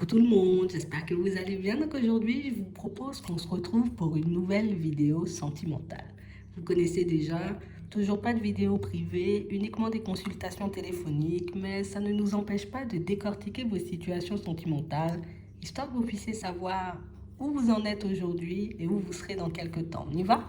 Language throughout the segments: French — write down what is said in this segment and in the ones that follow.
Coucou tout le monde, j'espère que vous allez bien. Donc aujourd'hui, je vous propose qu'on se retrouve pour une nouvelle vidéo sentimentale. Vous connaissez déjà, toujours pas de vidéo privée, uniquement des consultations téléphoniques, mais ça ne nous empêche pas de décortiquer vos situations sentimentales, histoire que vous puissiez savoir où vous en êtes aujourd'hui et où vous serez dans quelques temps. On y va?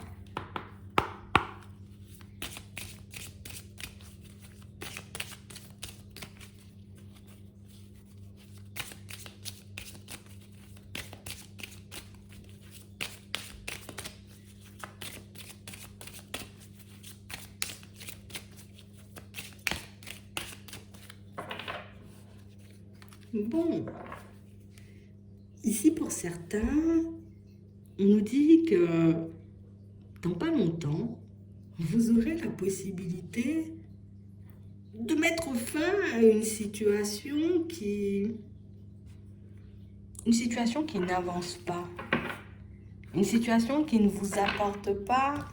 Bon, ici pour certains, on nous dit que dans pas longtemps, vous aurez la possibilité de mettre fin à une situation qui n'avance pas, une situation qui ne vous apporte pas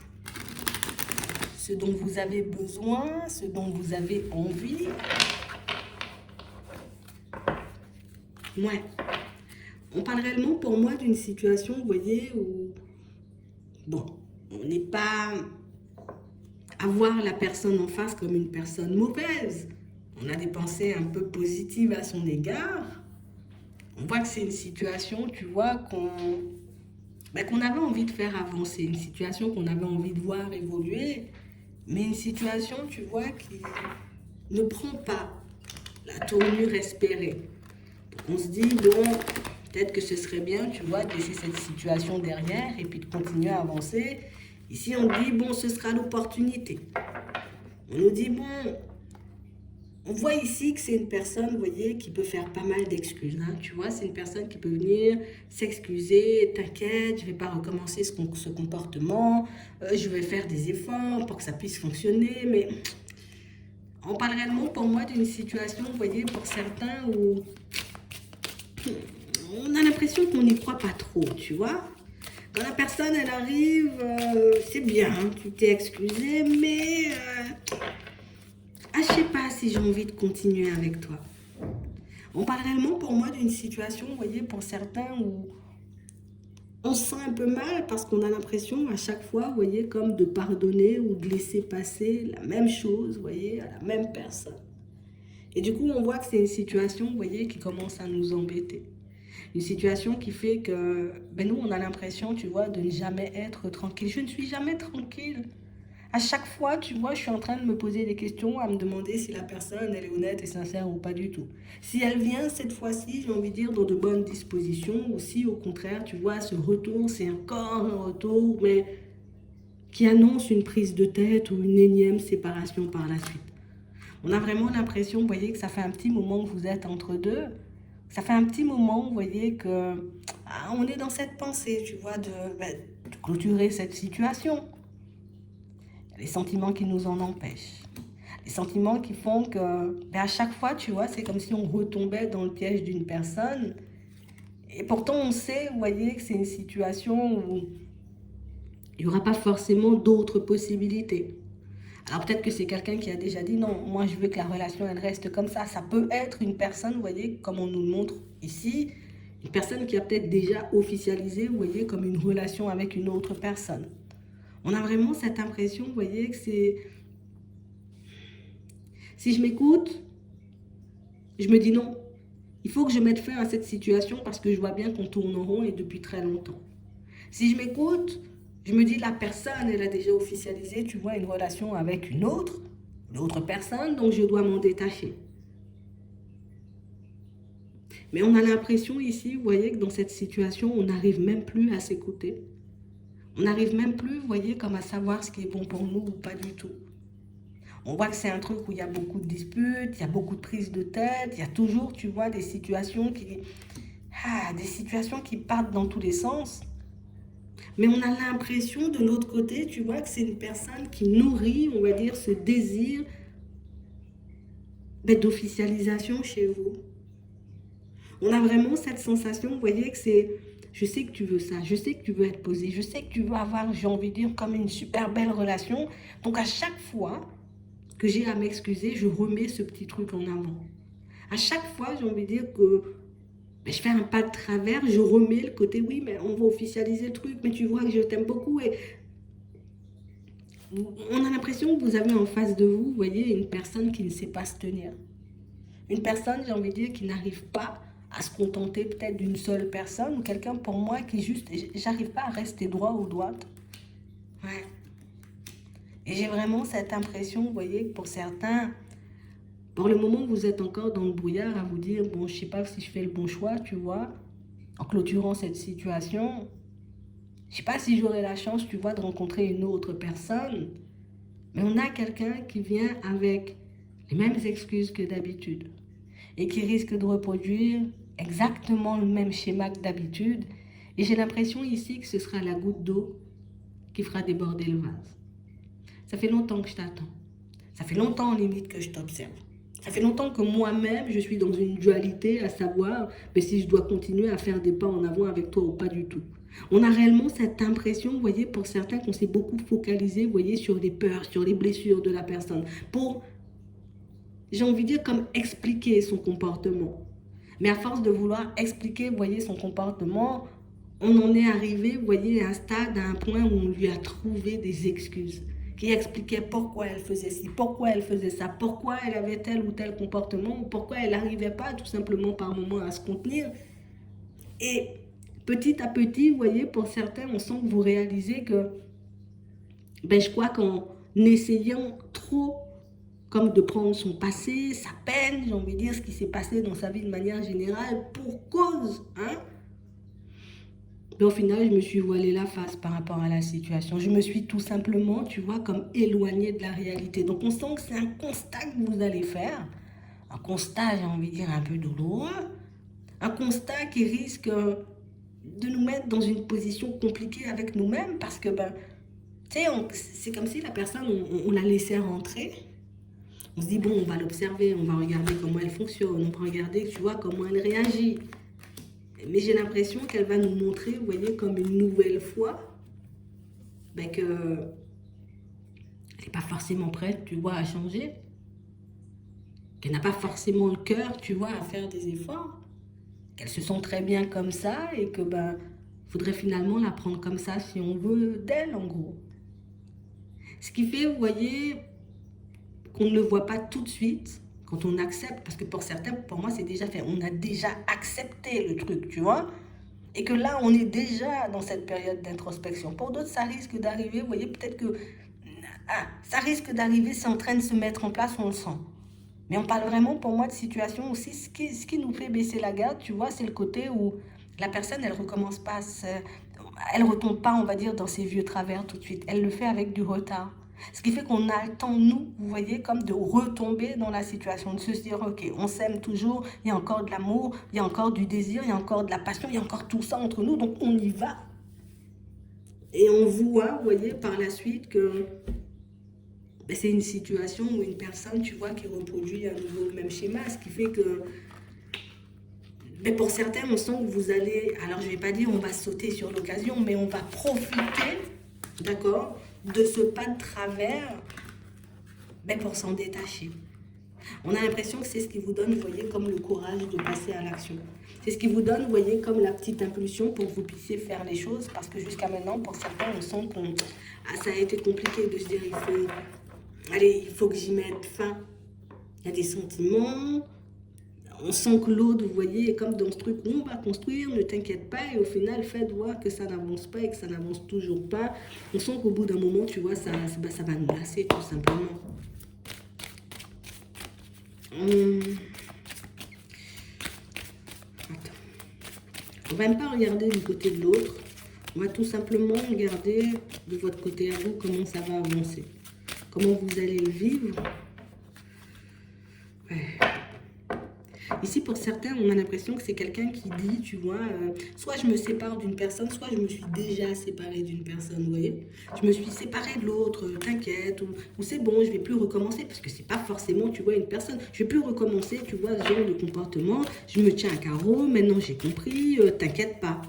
ce dont vous avez besoin, ce dont vous avez envie. Ouais, on parle réellement pour moi d'une situation, vous voyez, où, bon, on n'est pas à voir la personne en face comme une personne mauvaise. On a des pensées un peu positives à son égard. On voit que c'est une situation, tu vois, qu'on avait envie de faire avancer, une situation qu'on avait envie de voir évoluer, mais une situation, tu vois, qui ne prend pas la tournure espérée. Donc on se dit, bon, peut-être que ce serait bien, tu vois, de laisser cette situation derrière et puis de continuer à avancer. Ici, on dit, bon, ce sera l'opportunité. On nous dit, bon, on voit ici que c'est une personne, vous voyez, qui peut faire pas mal d'excuses. Hein, tu vois, c'est une personne qui peut venir s'excuser, t'inquiète, je ne vais pas recommencer ce comportement, je vais faire des efforts pour que ça puisse fonctionner. Mais on parle réellement pour moi d'une situation, vous voyez, pour certains où on a l'impression qu'on n'y croit pas trop, tu vois. Quand la personne, elle arrive, c'est bien, tu t'es excusé, mais je ne sais pas si j'ai envie de continuer avec toi. On parle réellement pour moi d'une situation, vous voyez, pour certains où on se sent un peu mal parce qu'on a l'impression à chaque fois, vous voyez, comme de pardonner ou de laisser passer la même chose, vous voyez, à la même personne. Et du coup, on voit que c'est une situation, vous voyez, qui commence à nous embêter. Une situation qui fait que, nous, on a l'impression, tu vois, de ne jamais être tranquille. Je ne suis jamais tranquille. À chaque fois, tu vois, je suis en train de me poser des questions, à me demander si la personne, elle est honnête et sincère ou pas du tout. Si elle vient cette fois-ci, j'ai envie de dire, dans de bonnes dispositions, ou si au contraire, tu vois, ce retour, c'est encore un retour, mais qui annonce une prise de tête ou une énième séparation par la suite. On a vraiment l'impression, vous voyez, que ça fait un petit moment que vous êtes entre deux. Ça fait un petit moment, vous voyez, que on est dans cette pensée, tu vois, de clôturer cette situation. Les sentiments qui nous en empêchent. Les sentiments qui font que, à chaque fois, tu vois, c'est comme si on retombait dans le piège d'une personne. Et pourtant, on sait, vous voyez, que c'est une situation où il n'y aura pas forcément d'autres possibilités. Alors peut-être que c'est quelqu'un qui a déjà dit non, moi je veux que la relation elle reste comme ça. Ça peut être une personne, vous voyez, comme on nous le montre ici, une personne qui a peut-être déjà officialisé, vous voyez, comme une relation avec une autre personne. On a vraiment cette impression, vous voyez, que c'est... Si je m'écoute, je me dis non. Il faut que je mette fin à cette situation parce que je vois bien qu'on tourne en rond et depuis très longtemps. Si je m'écoute, je me dis la personne, elle a déjà officialisé, tu vois, une relation avec une autre personne, donc je dois m'en détacher. Mais on a l'impression ici, vous voyez, que dans cette situation, on n'arrive même plus à s'écouter. On n'arrive même plus, vous voyez, comme à savoir ce qui est bon pour nous ou pas du tout. On voit que c'est un truc où il y a beaucoup de disputes, il y a beaucoup de prises de tête, il y a toujours, tu vois, des situations qui partent dans tous les sens. Mais on a l'impression, de l'autre côté, tu vois, que c'est une personne qui nourrit, on va dire, ce désir d'officialisation chez vous. On a vraiment cette sensation, vous voyez, que c'est, je sais que tu veux ça, je sais que tu veux être posé, je sais que tu veux avoir, j'ai envie de dire, comme une super belle relation. Donc à chaque fois que j'ai à m'excuser, je remets ce petit truc en avant. À chaque fois, j'ai envie de dire que Mais je fais un pas de travers, je remets le côté, oui, mais on va officialiser le truc, mais tu vois que je t'aime beaucoup. Et on a l'impression que vous avez en face de vous, vous voyez, une personne qui ne sait pas se tenir. Une personne, j'ai envie de dire, qui n'arrive pas à se contenter peut-être d'une seule personne, ou quelqu'un pour moi qui juste, j'arrive pas à rester droit ou droite. Ouais. Et j'ai vraiment cette impression, vous voyez, que pour certains, pour le moment, vous êtes encore dans le brouillard à vous dire, bon, je sais pas si je fais le bon choix, tu vois, en clôturant cette situation. Je sais pas si j'aurai la chance, tu vois, de rencontrer une autre personne. Mais on a quelqu'un qui vient avec les mêmes excuses que d'habitude et qui risque de reproduire exactement le même schéma que d'habitude. Et j'ai l'impression ici que ce sera la goutte d'eau qui fera déborder le vase. Ça fait longtemps que je t'attends. Ça fait longtemps, limite, que je t'observe. Ça fait longtemps que moi-même, je suis dans une dualité à savoir mais si je dois continuer à faire des pas en avant avec toi ou pas du tout. On a réellement cette impression, vous voyez, pour certains, qu'on s'est beaucoup focalisé, vous voyez, sur les peurs, sur les blessures de la personne, pour, j'ai envie de dire, comme expliquer son comportement. Mais à force de vouloir expliquer, vous voyez, son comportement, on en est arrivé, vous voyez, à un stade, à un point où on lui a trouvé des excuses qui expliquaient pourquoi elle faisait ci, pourquoi elle faisait ça, pourquoi elle avait tel ou tel comportement, ou pourquoi elle n'arrivait pas tout simplement par moment à se contenir. Et petit à petit, vous voyez, pour certains, on sent que vous réalisez que, ben, je crois qu'en essayant trop, comme de prendre son passé, sa peine, j'ai envie de dire ce qui s'est passé dans sa vie de manière générale, pour cause, hein. Mais au final, je me suis voilé la face par rapport à la situation. Je me suis tout simplement, tu vois, comme éloignée de la réalité. Donc on sent que c'est un constat que vous allez faire, un constat, j'ai envie de dire, un peu douloureux, un constat qui risque de nous mettre dans une position compliquée avec nous-mêmes parce que, ben, tu sais, c'est comme si la personne, on la laissait rentrer. On se dit, bon, on va l'observer, on va regarder comment elle fonctionne, on va regarder, tu vois, comment elle réagit. Mais j'ai l'impression qu'elle va nous montrer, vous voyez, comme une nouvelle fois, ben que elle n'est pas forcément prête, tu vois, à changer. Qu'elle n'a pas forcément le cœur, tu vois, à faire des efforts. Qu'elle se sent très bien comme ça et que, ben, faudrait finalement la prendre comme ça si on veut d'elle, en gros. Ce qui fait, vous voyez, qu'on ne le voit pas tout de suite, quand on accepte, parce que pour certains, pour moi, c'est déjà fait. On a déjà accepté le truc, tu vois. Et que là, on est déjà dans cette période d'introspection. Pour d'autres, ça risque d'arriver, vous voyez, peut-être que ça risque d'arriver, c'est en train de se mettre en place, on le sent. Mais on parle vraiment, pour moi, de situation aussi. Ce qui nous fait baisser la garde, tu vois, c'est le côté où la personne, elle recommence pas, elle retombe pas, on va dire, dans ses vieux travers tout de suite. Elle le fait avec du retard. Ce qui fait qu'on a le temps, nous, vous voyez, comme de retomber dans la situation, de se dire, ok, on s'aime toujours, il y a encore de l'amour, il y a encore du désir, il y a encore de la passion, il y a encore tout ça entre nous, donc on y va. Et on voit, vous voyez, par la suite que ben, c'est une situation où une personne, tu vois, qui reproduit à nouveau le même schéma, ce qui fait que mais pour certains, on sent que vous allez, alors je ne vais pas dire on va sauter sur l'occasion, mais on va profiter, d'accord, de ce pas de travers ben pour s'en détacher. On a l'impression que c'est ce qui vous donne, vous voyez, comme le courage de passer à l'action. C'est ce qui vous donne, vous voyez, comme la petite impulsion pour que vous puissiez faire les choses, parce que jusqu'à maintenant, pour certains, on sent que ça a été compliqué de se dire, il faut que j'y mette fin. Il y a des sentiments, on sent que l'autre, vous voyez, est comme dans ce truc où on va construire, ne t'inquiète pas, et au final, faites voir que ça n'avance pas et que ça n'avance toujours pas. On sent qu'au bout d'un moment, tu vois, ça va nous lasser, tout simplement. Attends. On va même pas regarder du côté de l'autre. On va tout simplement regarder de votre côté à vous comment ça va avancer. Comment vous allez le vivre. Ouais. Ici, pour certains, on a l'impression que c'est quelqu'un qui dit, tu vois, soit je me sépare d'une personne, soit je me suis déjà séparée d'une personne, vous voyez. Je me suis séparée de l'autre, t'inquiète, ou c'est bon, je vais plus recommencer, parce que c'est pas forcément, tu vois, une personne. Je vais plus recommencer, tu vois, ce genre de comportement. Je me tiens à carreau, maintenant j'ai compris, t'inquiète pas.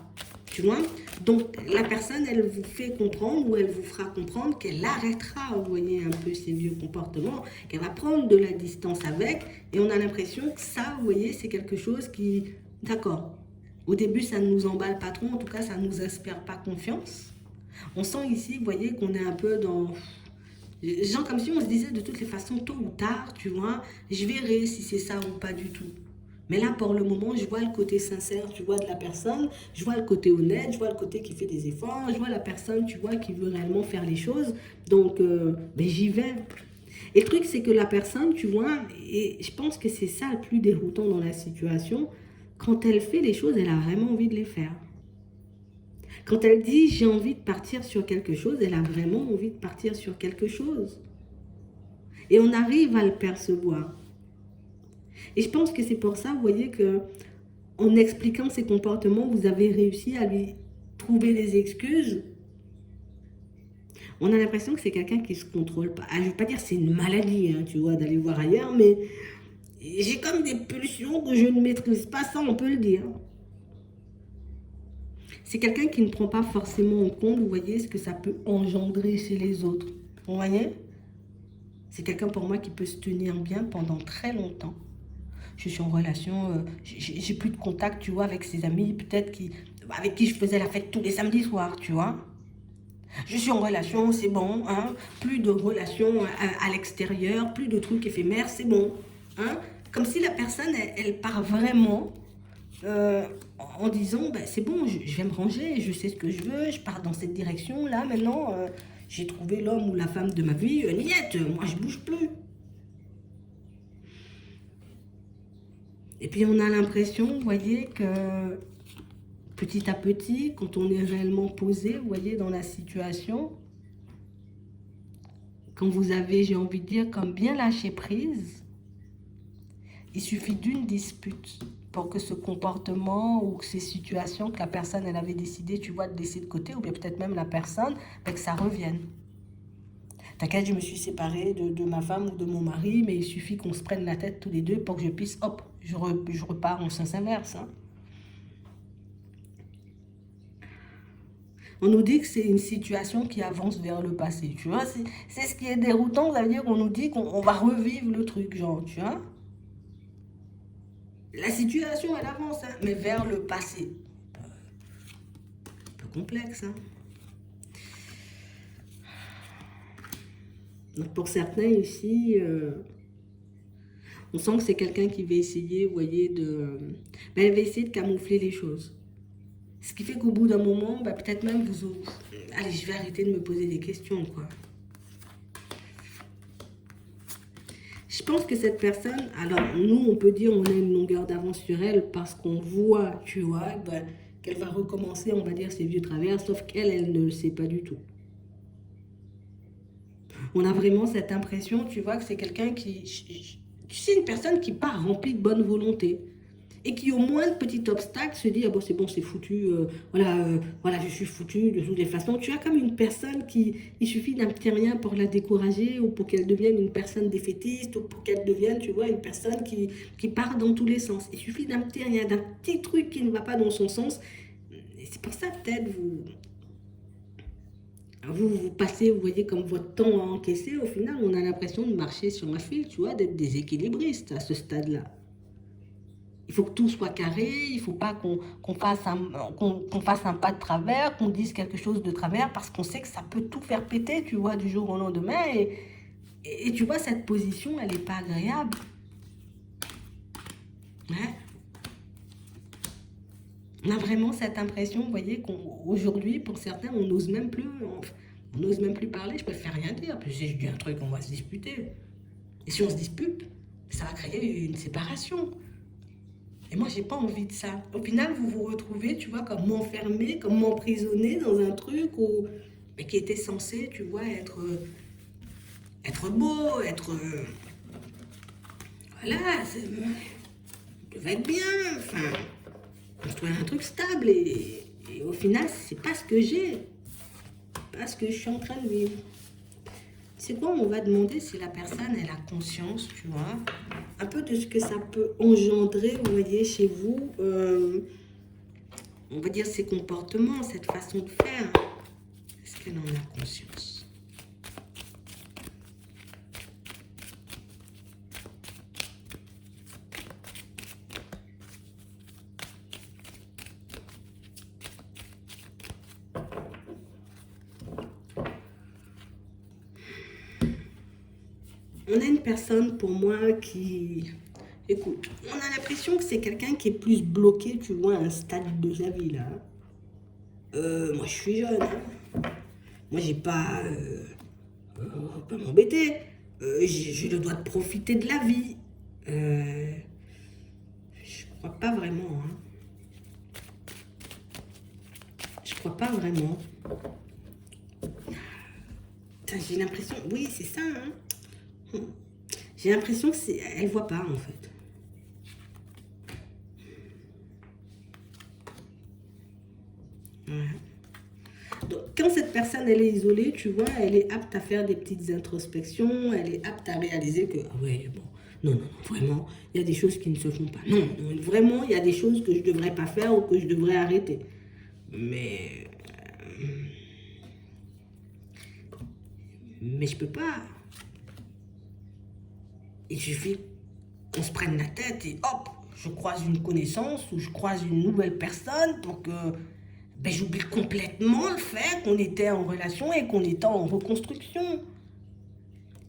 Tu vois, Donc, la personne, elle vous fait comprendre ou elle vous fera comprendre qu'elle arrêtera, vous voyez, un peu ces vieux comportements, qu'elle va prendre de la distance avec. Et on a l'impression que ça, vous voyez, c'est quelque chose qui... D'accord. Au début, ça ne nous emballe pas trop. En tout cas, ça ne nous inspire pas confiance. On sent ici, vous voyez, qu'on est un peu dans... Genre comme si on se disait de toutes les façons, tôt ou tard, tu vois, je verrai si c'est ça ou pas du tout. Mais là, pour le moment, je vois le côté sincère, tu vois, de la personne, je vois le côté honnête, je vois le côté qui fait des efforts, je vois la personne, tu vois, qui veut réellement faire les choses. Donc, ben, j'y vais. Et le truc, c'est que la personne, tu vois, et je pense que c'est ça le plus déroutant dans la situation, quand elle fait les choses, elle a vraiment envie de les faire. Quand elle dit j'ai envie de partir sur quelque chose, elle a vraiment envie de partir sur quelque chose. Et on arrive à le percevoir. Et je pense que c'est pour ça, vous voyez, que en expliquant ses comportements, vous avez réussi à lui trouver des excuses. On a l'impression que c'est quelqu'un qui ne se contrôle pas. Ah, je ne veux pas dire que c'est une maladie, hein, tu vois, d'aller voir ailleurs, mais j'ai comme des pulsions que je ne maîtrise pas, ça on peut le dire. C'est quelqu'un qui ne prend pas forcément en compte, vous voyez, ce que ça peut engendrer chez les autres. Vous voyez? C'est quelqu'un pour moi qui peut se tenir bien pendant très longtemps. Je suis en relation, j'ai plus de contact, tu vois, avec ses amis, peut-être avec qui je faisais la fête tous les samedis soirs, tu vois. Je suis en relation, c'est bon, hein. Plus de relations à l'extérieur, plus de trucs éphémères, c'est bon. Hein. Comme si la personne, elle part vraiment en disant, ben, c'est bon, je vais me ranger, je sais ce que je veux, je pars dans cette direction-là, maintenant, j'ai trouvé l'homme ou la femme de ma vie, niette, moi je bouge plus. Et puis on a l'impression, vous voyez, que petit à petit, quand on est réellement posé, vous voyez, dans la situation, quand vous avez, j'ai envie de dire, comme bien lâché prise, il suffit d'une dispute pour que ce comportement ou que ces situations que la personne, elle avait décidé, tu vois, de laisser de côté, ou bien peut-être même la personne, que ça revienne. T'inquiète, je me suis séparée de ma femme ou de mon mari, mais il suffit qu'on se prenne la tête tous les deux pour que je puisse, hop, je repars en sens inverse. Hein. On nous dit que c'est une situation qui avance vers le passé, tu vois. C'est ce qui est déroutant, ça veut dire qu'on nous dit qu'on va revivre le truc, genre, tu vois. La situation, elle avance, hein, mais vers le passé. Un peu complexe, hein. Donc pour certains ici, on sent que c'est quelqu'un qui va essayer, vous voyez, elle va essayer de camoufler les choses. Ce qui fait qu'au bout d'un moment, peut-être même allez, je vais arrêter de me poser des questions, quoi. Je pense que cette personne, alors nous, on peut dire on a une longueur d'avance sur elle parce qu'on voit, tu vois, qu'elle va recommencer, on va dire, ses vieux travers, sauf qu'elle, elle ne le sait pas du tout. On a vraiment cette impression, tu vois, que c'est quelqu'un qui... Tu sais, une personne qui part remplie de bonne volonté. Et qui, au moins de petit obstacle, se dit, ah bon, c'est foutu, voilà, je suis foutu de toutes les façons. Tu as comme une personne qui, il suffit d'un petit rien pour la décourager, ou pour qu'elle devienne une personne défaitiste, ou pour qu'elle devienne, tu vois, une personne qui part dans tous les sens. Il suffit d'un petit rien, d'un petit truc qui ne va pas dans son sens. Et c'est pour ça, peut-être, vous passez, vous voyez, comme votre temps à encaisser. Au final, on a l'impression de marcher sur un fil, tu vois, d'être déséquilibriste à ce stade-là. Il faut que tout soit carré, il ne faut pas qu'on fasse un pas de travers, qu'on dise quelque chose de travers, parce qu'on sait que ça peut tout faire péter, tu vois, du jour au lendemain. Et tu vois, cette position, elle n'est pas agréable. Ouais. On a vraiment cette impression, vous voyez, qu'aujourd'hui, pour certains, on n'ose même plus parler. Je préfère rien dire. Puis si je dis un truc, on va se disputer. Et si on se dispute, ça va créer une séparation. Et moi, j'ai pas envie de ça. Au final, vous vous retrouvez, tu vois, comme m'enfermer, comme m'emprisonner dans un truc mais qui était censé, tu vois, être beau, voilà, ça devait être bien, enfin, construire un truc stable. Et au final, c'est pas ce que j'ai, pas ce que je suis en train de vivre. C'est quoi, on va demander si la personne, elle a conscience, tu vois, un peu de ce que ça peut engendrer, vous voyez, chez vous, on va dire, ses comportements, cette façon de faire. Est-ce qu'elle en a conscience? On a une personne, pour moi, qui... Écoute, on a l'impression que c'est quelqu'un qui est plus bloqué, tu vois, à un stade de sa vie, là. Moi, je suis jeune, hein. Moi, j'ai pas... pas m'embêter. J'ai le droit de profiter de la vie. Je crois pas vraiment, hein. Je crois pas vraiment. J'ai l'impression... Oui, c'est ça, hein. J'ai l'impression que c'est... Elle voit pas, en fait. Ouais. Donc, quand cette personne, elle est isolée, tu vois, elle est apte à faire des petites introspections, elle est apte à réaliser que, ah ouais, bon, non, non, vraiment, il y a des choses qui ne se font pas. Non, non, vraiment, il y a des choses que je ne devrais pas faire ou que je devrais arrêter. Mais je peux pas. Il suffit qu'on se prenne la tête et hop, je croise une connaissance ou je croise une nouvelle personne pour que j'oublie complètement le fait qu'on était en relation et qu'on était en reconstruction.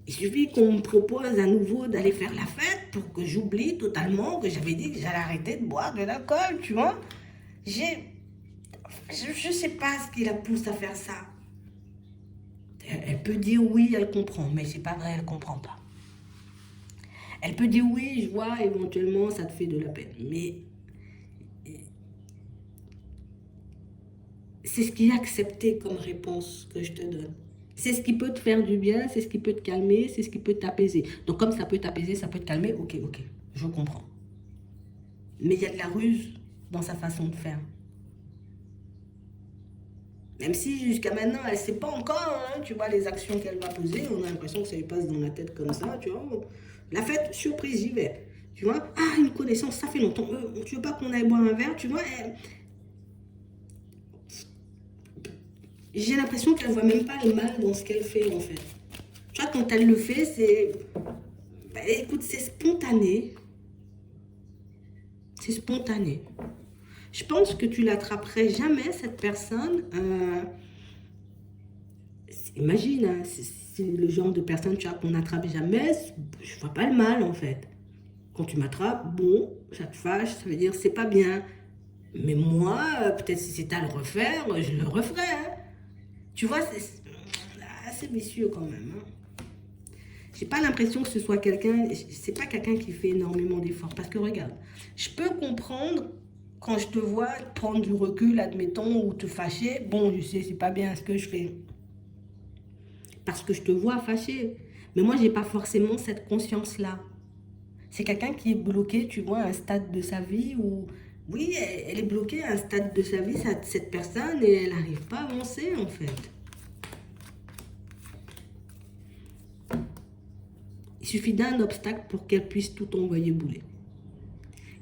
Il suffit qu'on me propose à nouveau d'aller faire la fête pour que j'oublie totalement que j'avais dit que j'allais arrêter de boire de l'alcool, tu vois. Je sais pas ce qui la pousse à faire ça. Elle peut dire oui, elle comprend, mais c'est pas vrai, elle comprend pas. Elle peut dire oui, je vois, éventuellement, ça te fait de la peine. Mais c'est ce qui est accepté comme réponse que je te donne. C'est ce qui peut te faire du bien, c'est ce qui peut te calmer, c'est ce qui peut t'apaiser. Donc comme ça peut t'apaiser, ça peut te calmer, ok, je comprends. Mais il y a de la ruse dans sa façon de faire. Même si jusqu'à maintenant, elle ne sait pas encore, hein, tu vois, les actions qu'elle va poser, on a l'impression que ça lui passe dans la tête comme ça, tu vois. La fête, surprise, j'y vais. Tu vois, ah, une connaissance, ça fait longtemps. Tu veux pas qu'on aille boire un verre, tu vois. J'ai l'impression qu'elle voit même pas le mal dans ce qu'elle fait, en fait. Tu vois, quand elle le fait, c'est... écoute, c'est spontané. C'est spontané. Je pense que tu l'attraperais jamais, cette personne. Imagine, hein, c'est le genre de personne qu'on n'attrape jamais. Je vois pas le mal, en fait. Quand tu m'attrapes, bon, ça te fâche, ça veut dire c'est pas bien. Mais moi, peut-être si c'était à le refaire, je le referais. Hein. Tu vois, c'est assez vicieux quand même. Hein. J'ai pas l'impression que ce soit quelqu'un... C'est pas quelqu'un qui fait énormément d'efforts. Parce que regarde, je peux comprendre... Quand je te vois prendre du recul, admettons, ou te fâcher, bon, je sais, c'est pas bien ce que je fais. Parce que je te vois fâché. Mais moi, j'ai pas forcément cette conscience-là. C'est quelqu'un qui est bloqué, tu vois, à un stade de sa vie où... Oui, elle est bloquée à un stade de sa vie, cette personne, et elle n'arrive pas à avancer, en fait. Il suffit d'un obstacle pour qu'elle puisse tout envoyer bouler.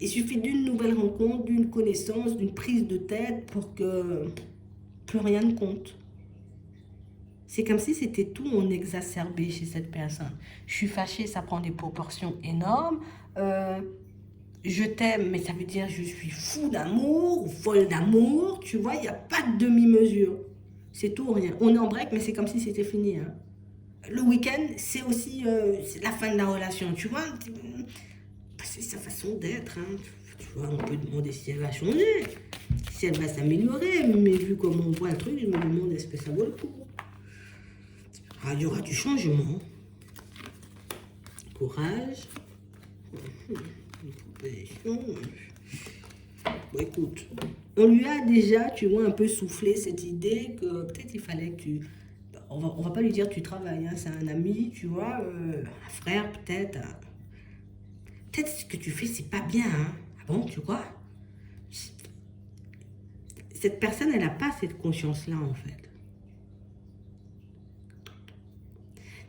Il suffit d'une nouvelle rencontre, d'une connaissance, d'une prise de tête pour que plus rien ne compte. C'est comme si c'était tout en exacerbé chez cette personne. Je suis fâchée, ça prend des proportions énormes. Je t'aime, mais ça veut dire je suis fou d'amour, ou folle d'amour. Tu vois, il n'y a pas de demi-mesure. C'est tout ou rien. On est en break, mais c'est comme si c'était fini. Hein. Le week-end, c'est aussi la fin de la relation. Tu vois, c'est sa façon d'être. Hein. Tu vois, on peut demander si elle va changer, si elle va s'améliorer. Mais vu comment on voit le truc, je me demande est-ce que ça vaut le coup. Ah, il y aura du changement. Courage. Une proposition. Bon, écoute, on lui a déjà, tu vois, un peu soufflé cette idée que peut-être il fallait que tu... On va pas lui dire tu travailles, hein, c'est un ami, tu vois, un frère peut-être. Peut-être ce que tu fais, c'est pas bien, hein. Ah bon, tu crois? Cette personne, elle n'a pas cette conscience-là, en fait.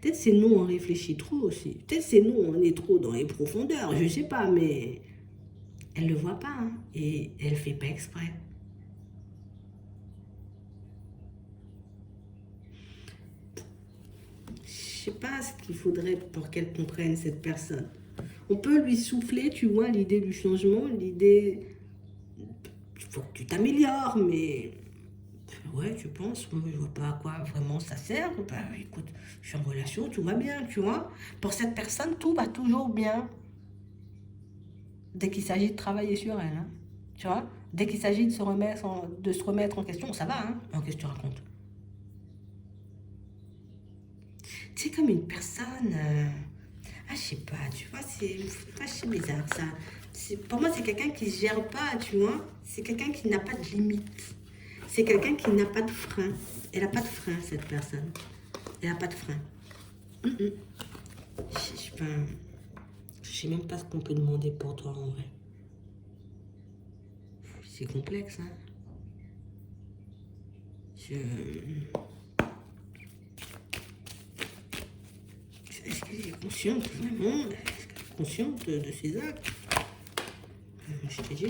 Peut-être c'est nous, on réfléchit trop aussi. Peut-être c'est nous, on est trop dans les profondeurs, je sais pas, mais elle le voit pas, hein, et elle fait pas exprès. sais pas ce qu'il faudrait pour qu'elle comprenne, cette personne. On peut lui souffler, tu vois, l'idée du changement, l'idée... Il faut que tu t'améliores, mais... Ouais, tu penses, moi, je vois pas à quoi vraiment ça sert. Ben, écoute, je suis en relation, tout va bien, tu vois. Pour cette personne, tout va toujours bien. Dès qu'il s'agit de travailler sur elle, hein, tu vois. Dès qu'il s'agit de se remettre en question, ça va, hein. Alors, qu'est-ce que tu racontes? C'est comme une personne... ah, je sais pas, tu vois, c'est bizarre, ça. Pour moi, c'est quelqu'un qui se gère pas, tu vois. C'est quelqu'un qui n'a pas de limite. C'est quelqu'un qui n'a pas de frein. Elle n'a pas de frein, cette personne. Elle n'a pas de frein. Je sais même pas ce qu'on peut demander pour toi, en vrai. C'est complexe, hein. Est-ce qu'elle est consciente, vraiment? Est-ce qu'elle est consciente de ses actes? Je te dis,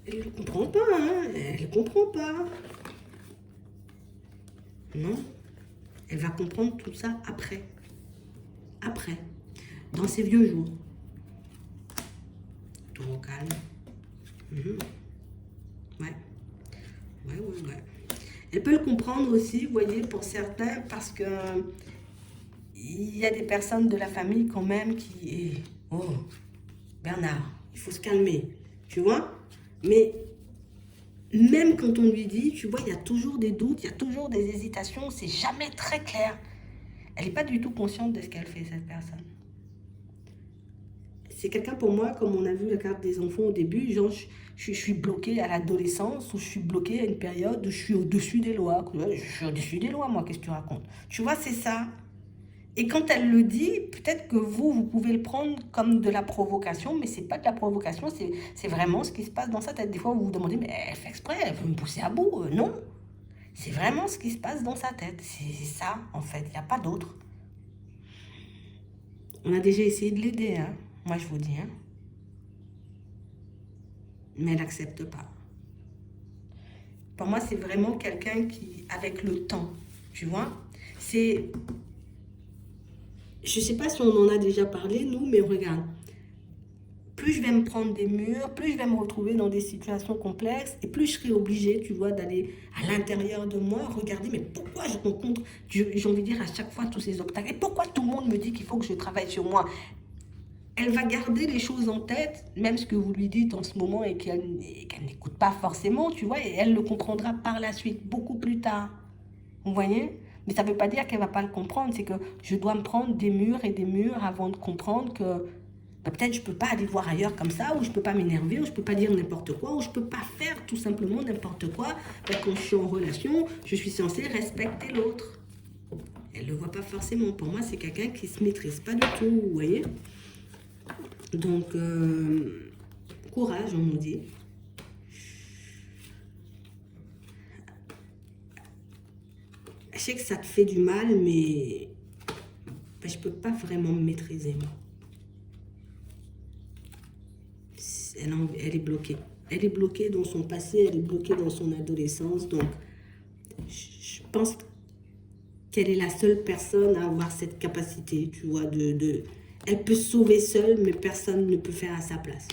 elle ne comprend pas, hein. Elle ne comprend pas. Non. Elle va comprendre tout ça après. Après. Dans ses vieux jours. Tout au calme. Ouais. Ouais. Elle peut le comprendre aussi, vous voyez, pour certains, parce que il y a des personnes de la famille quand même qui... Oh, Bernard, il faut se calmer, tu vois. Mais même quand on lui dit, tu vois, il y a toujours des doutes, il y a toujours des hésitations, c'est jamais très clair. Elle n'est pas du tout consciente de ce qu'elle fait, cette personne. C'est quelqu'un pour moi, comme on a vu la carte des enfants au début, genre je suis bloquée à l'adolescence, ou je suis bloquée à une période où je suis au-dessus des lois. Je suis au-dessus des lois, moi, qu'est-ce que tu racontes? Tu vois, c'est ça. Et quand elle le dit, peut-être que vous pouvez le prendre comme de la provocation, mais c'est pas de la provocation, c'est vraiment ce qui se passe dans sa tête. Des fois, vous vous demandez, mais elle fait exprès, elle veut me pousser à bout. Non, c'est vraiment ce qui se passe dans sa tête. C'est ça, en fait, il n'y a pas d'autre. On a déjà essayé de l'aider, hein. Moi, je vous dis, hein. Mais elle n'accepte pas. Pour moi, c'est vraiment quelqu'un qui, avec le temps, tu vois, c'est... Je ne sais pas si on en a déjà parlé, nous, mais regarde. Plus je vais me prendre des murs, plus je vais me retrouver dans des situations complexes, et plus je serai obligée, tu vois, d'aller à l'intérieur de moi, regarder, mais pourquoi je rencontre, j'ai envie de dire, à chaque fois tous ces obstacles, et pourquoi tout le monde me dit qu'il faut que je travaille sur moi? Elle va garder les choses en tête, même ce que vous lui dites en ce moment, et qu'elle n'écoute pas forcément, tu vois, et elle le comprendra par la suite, beaucoup plus tard. Vous voyez? Mais ça ne veut pas dire qu'elle ne va pas le comprendre, c'est que je dois me prendre des murs et des murs avant de comprendre que bah, peut-être je ne peux pas aller voir ailleurs comme ça, ou je ne peux pas m'énerver, ou je ne peux pas dire n'importe quoi, ou je ne peux pas faire tout simplement n'importe quoi. Quand je suis en relation, je suis censée respecter l'autre. Elle ne le voit pas forcément. Pour moi, c'est quelqu'un qui ne se maîtrise pas du tout, vous voyez? Donc, courage, on nous dit. Je sais que ça te fait du mal, mais ben, je ne peux pas vraiment me maîtriser, moi. Elle est bloquée. Elle est bloquée dans son passé, elle est bloquée dans son adolescence. Donc, je pense qu'elle est la seule personne à avoir cette capacité, tu vois, elle peut se sauver seule, mais personne ne peut faire à sa place.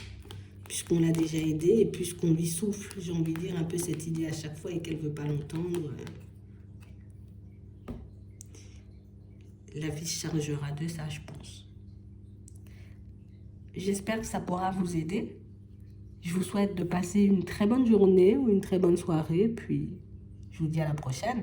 Puisqu'on l'a déjà aidée et puisqu'on lui souffle, j'ai envie de dire, un peu cette idée à chaque fois et qu'elle ne veut pas l'entendre. La vie se chargera de ça, je pense. J'espère que ça pourra vous aider. Je vous souhaite de passer une très bonne journée ou une très bonne soirée. Puis, je vous dis à la prochaine.